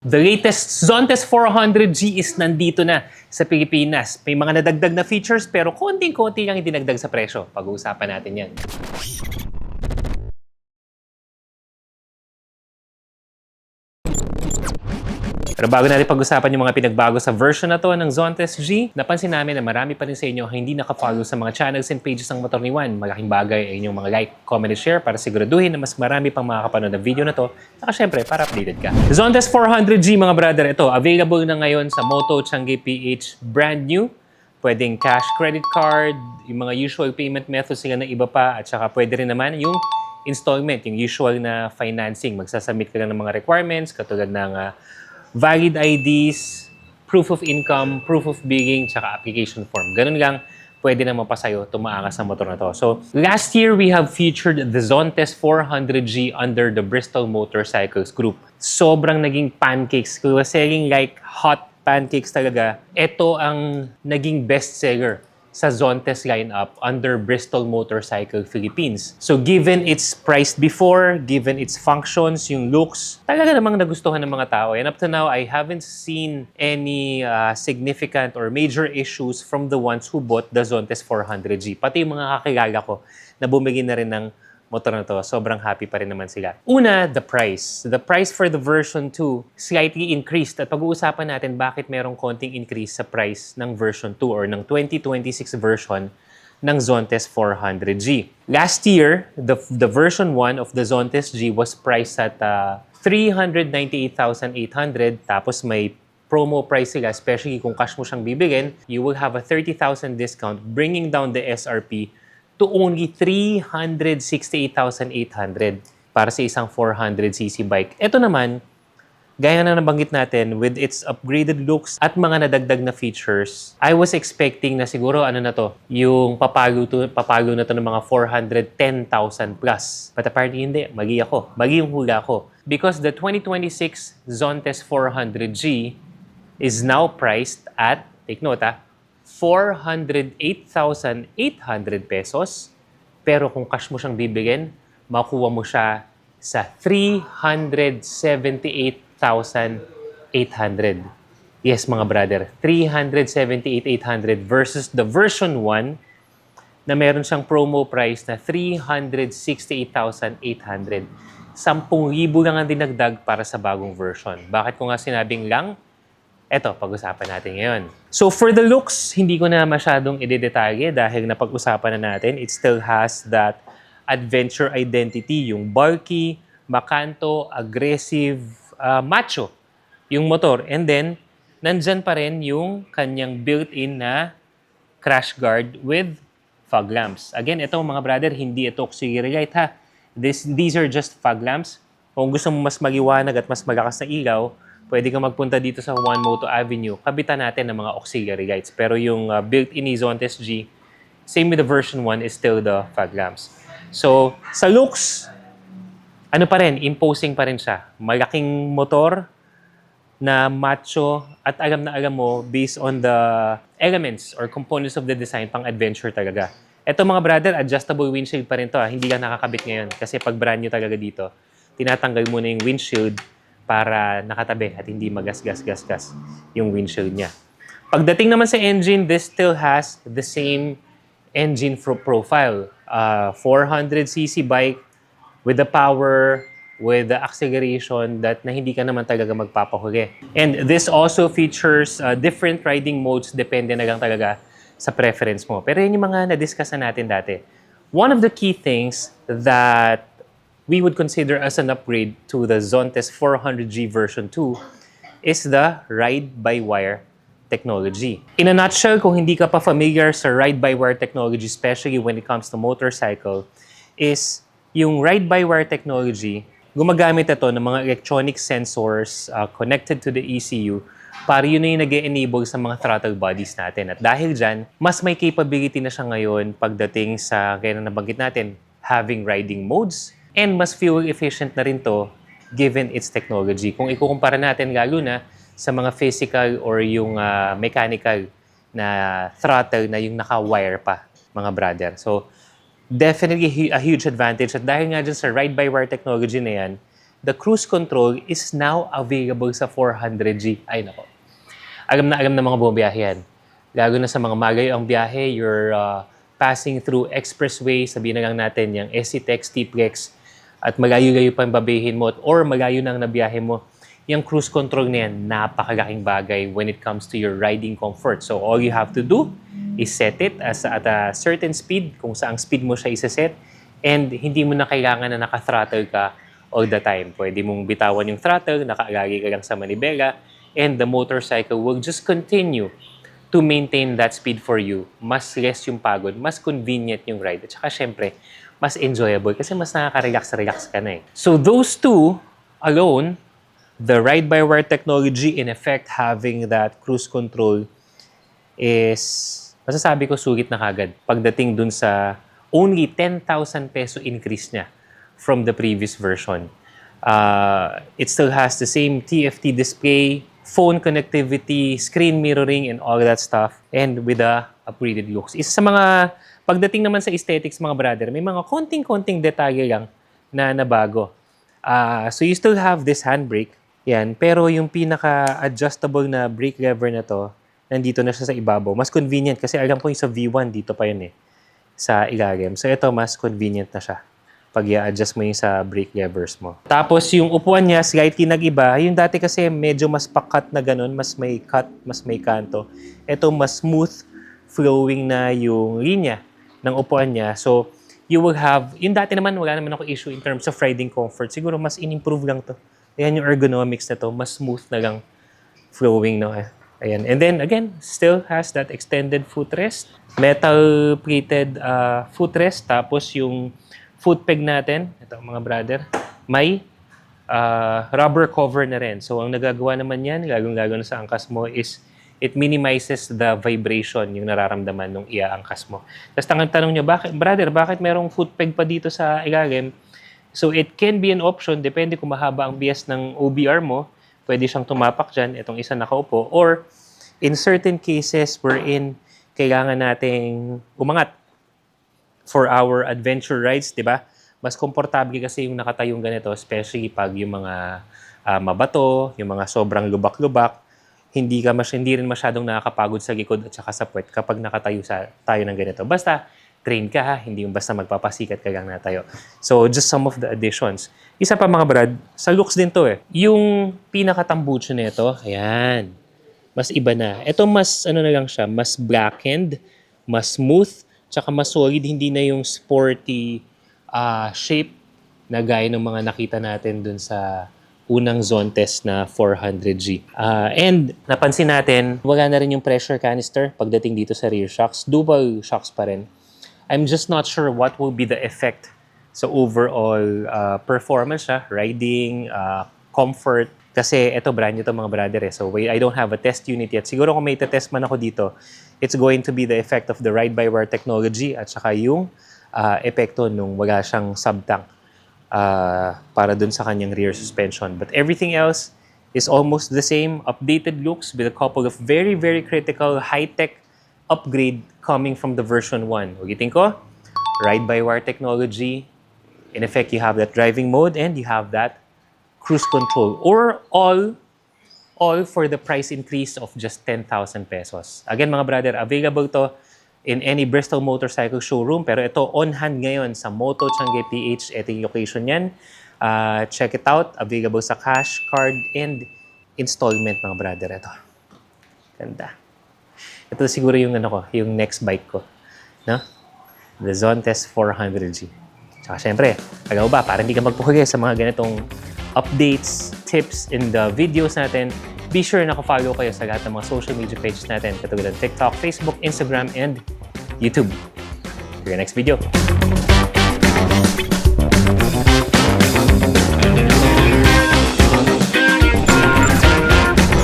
The latest Zontes 400G is nandito na sa Pilipinas. May mga nadagdag na features pero konting-konti lang idinagdag sa presyo. Pag-uusapan natin yan. Pero bago natin pag-usapan yung mga pinagbago sa version na to ng Zontes G, napansin namin na marami pa rin sa inyo hindi nakafollow sa mga channels and pages ng Motor ni Juan. Malaking bagay ay inyong mga like, comment, and share para siguraduhin na mas marami pang makakapanood ng video na to. Saka syempre, para updated ka. Zontes 400G mga brother, ito, available na ngayon sa Moto Changi PH, brand new. Pwedeng cash credit card, yung mga usual payment methods sila na iba pa, at saka pwede rin naman yung installment, yung usual na financing. Magsasubmit ka lang ng mga requirements, katulad ng valid IDs, proof of income, proof of billing, tsaka application form. Ganun lang, pwede na mapasayo tumaangas sa motor na to. So, last year, we have featured the Zontes 400G under the Bristol Motorcycles Group. Sobrang naging pancakes. We were selling like hot pancakes talaga. Ito ang naging bestseller sa Zontes lineup under Bristol Motorcycle Philippines. So given its price before, given its functions, yung looks, talaga namang nagustuhan ng mga tao. And up to now, I haven't seen any significant or major issues from the ones who bought the Zontes 400G. Pati yung mga kakilala ko na bumili na rin ng motor na to, sobrang happy pa rin naman sila. Una, the price. The price for the version 2 slightly increased. At pag-uusapan natin bakit merong konting increase sa price ng version 2 or ng 2026 version ng Zontes 400G. Last year, the version 1 of the Zontes G was priced at 398,800. Tapos may promo price sila, especially kung cash mo siyang bibigyan, you will have a 30,000 discount, bringing down the SRP to only 368,800 para sa isang 400cc bike. Ito naman, gaya na nabanggit natin, with its upgraded looks at mga nadagdag na features, I was expecting na siguro yung papalo na to ng mga 410,000 plus. But apparently hindi, mali ako. Mali yung hula ko. Because the 2026 Zontes 400G is now priced at, take note 408,800 pesos. Pero kung cash mo siyang bibigyan, makuha mo siya sa 378,800. Yes, mga brother, 378,800 versus the version 1 na meron siyang promo price na 368,800. 10,000 lang ang dinagdag para sa bagong version. Bakit ko nga sinabing lang? Eto, pag-usapan natin ngayon. So for the looks, hindi ko na masyadong i-detalye dahil napag-usapan na natin. It still has that adventure identity, yung bulky, makanto, aggressive, macho yung motor. And then, nandyan pa rin yung kanyang built-in na crash guard with fog lamps. Again, ito mga brother, hindi ito auxiliary light ha. These are just fog lamps. Kung gusto mo mas maliwanag at mas malakas na ilaw, pwede kang magpunta dito sa One Moto Avenue. Kabitan natin ng mga auxiliary lights. Pero yung built-in ni Zontes G, same with the version 1, is still the fog lamps. So, sa looks, ano pa rin, imposing pa rin siya. Malaking motor na macho at alam na alam mo based on the elements or components of the design, pang adventure talaga. Ito mga brother, adjustable windshield pa rin to. Hindi lang nakakabit ngayon kasi pag brand new talaga dito, tinatanggal mo na yung windshield para nakatabi at hindi magasgas-gasgas yung windshield niya. Pagdating naman sa engine, this still has the same engine profile. 400cc bike with the power, with the acceleration that na hindi ka naman talaga magpapahuli. And this also features different riding modes, depende na lang talaga sa preference mo. Pero yun yung mga na-discuss na natin dati. One of the key things that we would consider as an upgrade to the Zontes 400G version 2 is the ride-by-wire technology. In a nutshell, kung hindi ka pa familiar sa ride-by-wire technology, especially when it comes to motorcycle, is yung ride-by-wire technology, gumagamit ito ng mga electronic sensors connected to the ECU para yun yung nag-enable sa mga throttle bodies natin. At dahil dyan, mas may capability na siya ngayon pagdating sa, kaya na nabanggit natin, having riding modes, and mas fuel efficient na rin to given its technology. Kung ikukumpara natin lalo na sa mga physical or yung mechanical na throttle na yung naka-wire pa, mga brother. So, definitely a huge advantage. At dahil nga dyan sa ride-by-wire technology na yan, the cruise control is now available sa 400G. Ay nako. Alam na mga bumabiyahe yan. Lalo na sa mga malayo ang biyahe, you're passing through expressway, sabihin na lang natin yung SCTEX, TPLEX, at malayo-layo pa yung babihin mo, or malayo na ang nabiyahe mo, yung cruise control na yan, napakalaking bagay when it comes to your riding comfort. So all you have to do is set it at a certain speed, kung saang speed mo siya isa-set, and hindi mo na kailangan na naka-throttle ka all the time. Pwede mong bitawan yung throttle, nakaalagi ka lang sa manibela, and the motorcycle will just continue to maintain that speed for you. Mas less yung pagod, mas convenient yung ride. At saka syempre, mas enjoyable kasi mas nakaka-relax ka na eh. So those two alone, the ride-by-wire technology, in effect, having that cruise control is, masasabi ko, sulit na kagad. Pagdating dun sa only 10,000 peso increase niya from the previous version. It still has the same TFT display, phone connectivity, screen mirroring, and all that stuff. And with the upgraded looks. Isa sa mga, pagdating naman sa aesthetics, mga brother, may mga konting-konting detalye lang na nabago. So you still have this handbrake. Yan. Pero yung pinaka-adjustable na brake lever na to, nandito na siya sa ibabaw. Mas convenient kasi alam ko yung sa V1, dito pa yun eh. Sa ilalim. So ito, mas convenient na siya pag i-adjust mo yung sa brake levers mo. Tapos yung upuan niya, slightly nag-iba. Yung dati kasi medyo mas pakat na ganun, mas may cut, mas may kanto. Ito mas smooth flowing na yung linya ng upuan niya. So you will have, yung dati naman wala naman ako issue in terms of riding comfort. Siguro mas in-improve lang to. Ayan yung ergonomics na to, mas smooth na lang flowing no. Ayan. And then again, still has that extended footrest. Metal plated footrest. Tapos yung foot peg natin, ito mga brother, may rubber cover na rin. So, ang nagagawa naman yan, lagong-lago na sa angkas mo, is it minimizes the vibration yung nararamdaman nung iaangkas mo. Tapos tanong nyo, bakit merong foot peg pa dito sa ilalim? So, it can be an option, depende kung mahaba ang bias ng OBR mo, pwede siyang tumapak dyan, itong isa nakaupo, or in certain cases wherein kailangan nating umangat for our adventure rides, di ba? Mas komportable kasi yung nakatayong ganito, especially pag yung mga mabato, yung mga sobrang lubak-lubak, hindi rin masyadong nakakapagod sa likod at saka sa puwet kapag nakatayo tayo ng ganito. Basta, train ka ha, hindi yung basta magpapasikat ka lang na tayo. So, just some of the additions. Isa pa mga brad, sa looks din to eh. Yung pinakatambucho nito, ayan, mas iba na. Ito mas, na lang siya, mas blackened, mas smooth, tsaka mas solid, hindi na yung sporty shape na gaya ng mga nakita natin dun sa unang zone test na 400G. And napansin natin, wala na rin yung pressure canister pagdating dito sa rear shocks. Dual shocks pa rin. I'm just not sure what will be the effect sa overall performance, riding, comfort. Kasi ito brand new to mga brother eh. So I don't have a test unit yet. Siguro kung may test man ako dito, it's going to be the effect of the ride-by-wire technology at saka yung epekto nung wala siyang sub-tank para dun sa kanyang rear suspension. But everything else is almost the same. Updated looks with a couple of very, very critical high-tech upgrade coming from the version 1. Ulitin ko, ride-by-wire technology. In effect, you have that driving mode and you have that cruise control, or all for the price increase of just 10,000 pesos. Again, mga brother, available to in any Bristol Motorcycle Showroom, pero ito on-hand ngayon sa Moto Changi PH. Ito yung location yan. Check it out. Available sa cash, card, and installment, mga brother. Ito. Ganda. Ito siguro yung yung next bike ko. No? The Zontes 400G. Tsaka syempre, alam mo ba, para hindi ka magpuhuli sa mga ganitong updates, tips, in the videos natin, be sure na follow kayo sa lahat ng mga social media pages natin, katulad ng TikTok, Facebook, Instagram, and YouTube. See you next video.